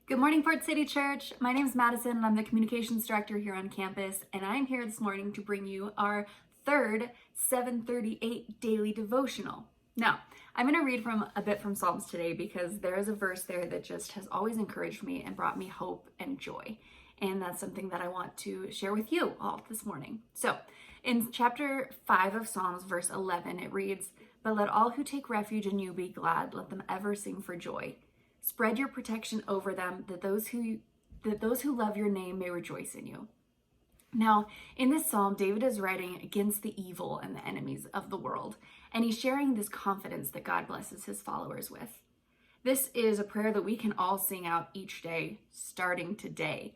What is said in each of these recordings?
Good morning, Fort City Church. My name is Madison and I'm the communications director here on campus, and I'm here this morning to bring you our third 738 daily devotional. Now, I'm going to read from a bit from Psalms today because there is a verse there that just has always encouraged me and brought me hope and joy. And that's something that I want to share with you all this morning. So, in chapter 5 of Psalms, verse 11, it reads, "But let all who take refuge in you be glad, let them ever sing for joy. Spread your protection over them, that those who love your name may rejoice in you." Now, in this psalm, David is writing against the evil and the enemies of the world, and he's sharing this confidence that God blesses his followers with. This is a prayer that we can all sing out each day, starting today,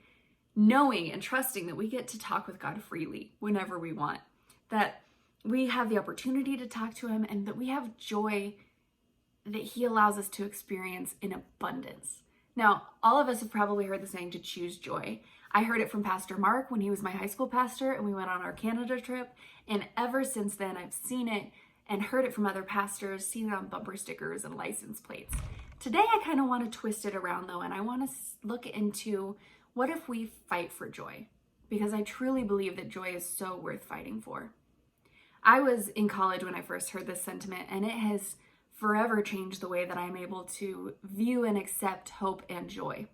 knowing and trusting that we get to talk with God freely whenever we want, that we have the opportunity to talk to him, and that we have joy that he allows us to experience in abundance. Now, all of us have probably heard the saying to choose joy. I heard it from Pastor Mark when he was my high school pastor and we went on our Canada trip. And ever since then, I've seen it and heard it from other pastors, seen it on bumper stickers and license plates. Today, I kind of want to twist it around though, and I want to look into what if we fight for joy? Because I truly believe that joy is so worth fighting for. I was in college when I first heard this sentiment, and it has forever changed the way that I'm able to view and accept hope and joy.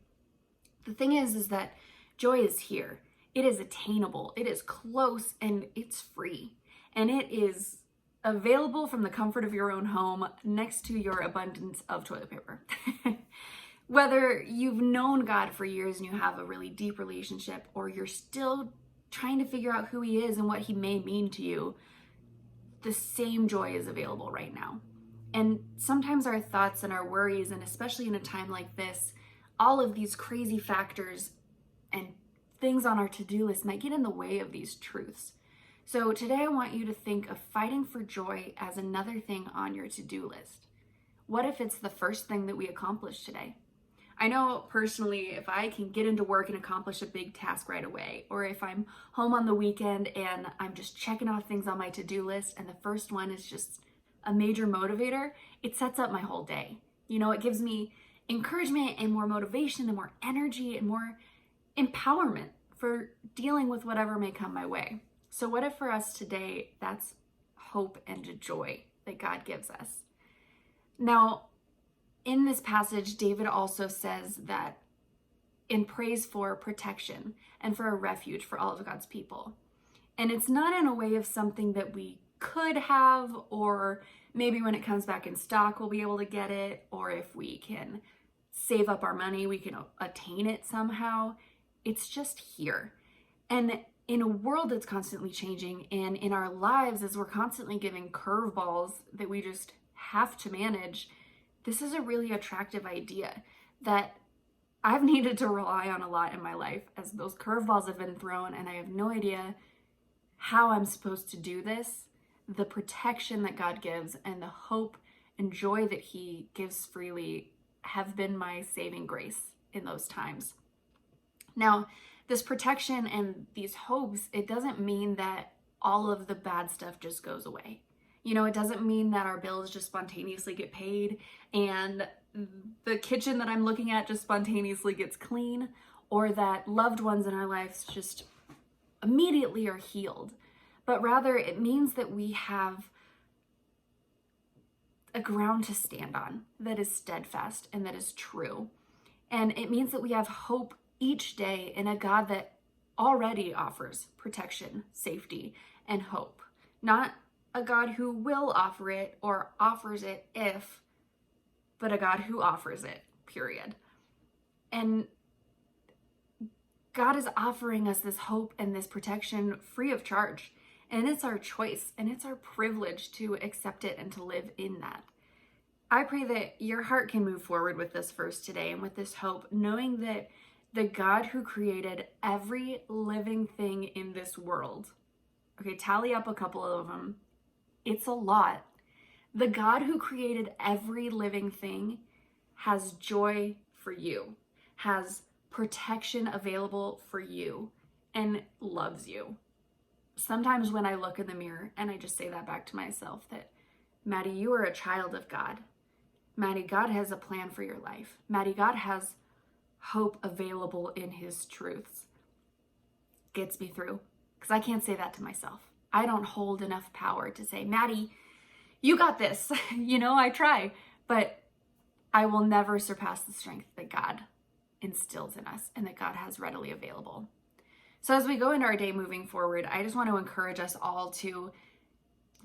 The thing is that joy is here. It is attainable, it is close, and it's free. And it is available from the comfort of your own home next to your abundance of toilet paper. Whether you've known God for years and you have a really deep relationship, or you're still trying to figure out who he is and what he may mean to you, the same joy is available right now. And sometimes our thoughts and our worries, and especially in a time like this, all of these crazy factors and things on our to-do list might get in the way of these truths. So today I want you to think of fighting for joy as another thing on your to-do list. What if it's the first thing that we accomplish today? I know personally, if I can get into work and accomplish a big task right away, or if I'm home on the weekend and I'm just checking off things on my to-do list and the first one is just a major motivator, it sets up my whole day. It gives me encouragement and more motivation and more energy and more empowerment for dealing with whatever may come my way. So what if for us today, that's hope and joy that God gives us? Now, in this passage, David also says that in praise for protection and for a refuge for all of God's people. And it's not in a way of something that we could have, or maybe when it comes back in stock, we'll be able to get it, or if we can save up our money, we can attain it somehow. It's just here. And in a world that's constantly changing, and in our lives as we're constantly giving curveballs that we just have to manage, this is a really attractive idea that I've needed to rely on a lot in my life as those curveballs have been thrown and I have no idea how I'm supposed to do this. The protection that God gives and the hope and joy that he gives freely have been my saving grace in those times. Now, this protection and these hopes, it doesn't mean that all of the bad stuff just goes away. It doesn't mean that our bills just spontaneously get paid and the kitchen that I'm looking at just spontaneously gets clean, or that loved ones in our lives just immediately are healed. But rather, it means that we have a ground to stand on that is steadfast and that is true. And it means that we have hope each day in a God that already offers protection, safety, and hope. Not a God who will offer it or offers it if, but a God who offers it, period. And God is offering us this hope and this protection free of charge. And it's our choice and it's our privilege to accept it and to live in that. I pray that your heart can move forward with this verse today and with this hope, knowing that the God who created every living thing in this world, okay, tally up a couple of them, it's a lot. The God who created every living thing has joy for you, has protection available for you, and loves you. Sometimes when I look in the mirror and I just say that back to myself, that Maddie, you are a child of God. Maddie, God has a plan for your life. Maddie, God has hope available in his truths gets me through, because I can't say that to myself. I don't hold enough power to say, Maddie, you got this. I try, but I will never surpass the strength that God instills in us and that God has readily available. So as we go into our day moving forward, I just want to encourage us all to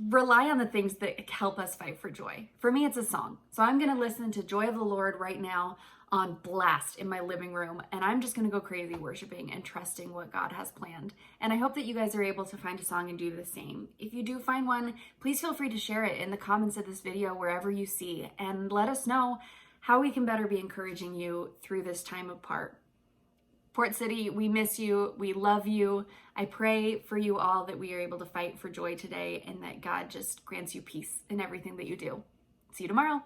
rely on the things that help us fight for joy. For me, it's a song. So I'm going to listen to Joy of the Lord right now on blast in my living room, and I'm just going to go crazy worshiping and trusting what God has planned. And I hope that you guys are able to find a song and do the same. If you do find one, please feel free to share it in the comments of this video wherever you see, and let us know how we can better be encouraging you through this time apart. Port City, we miss you. We love you. I pray for you all that we are able to fight for joy today and that God just grants you peace in everything that you do. See you tomorrow.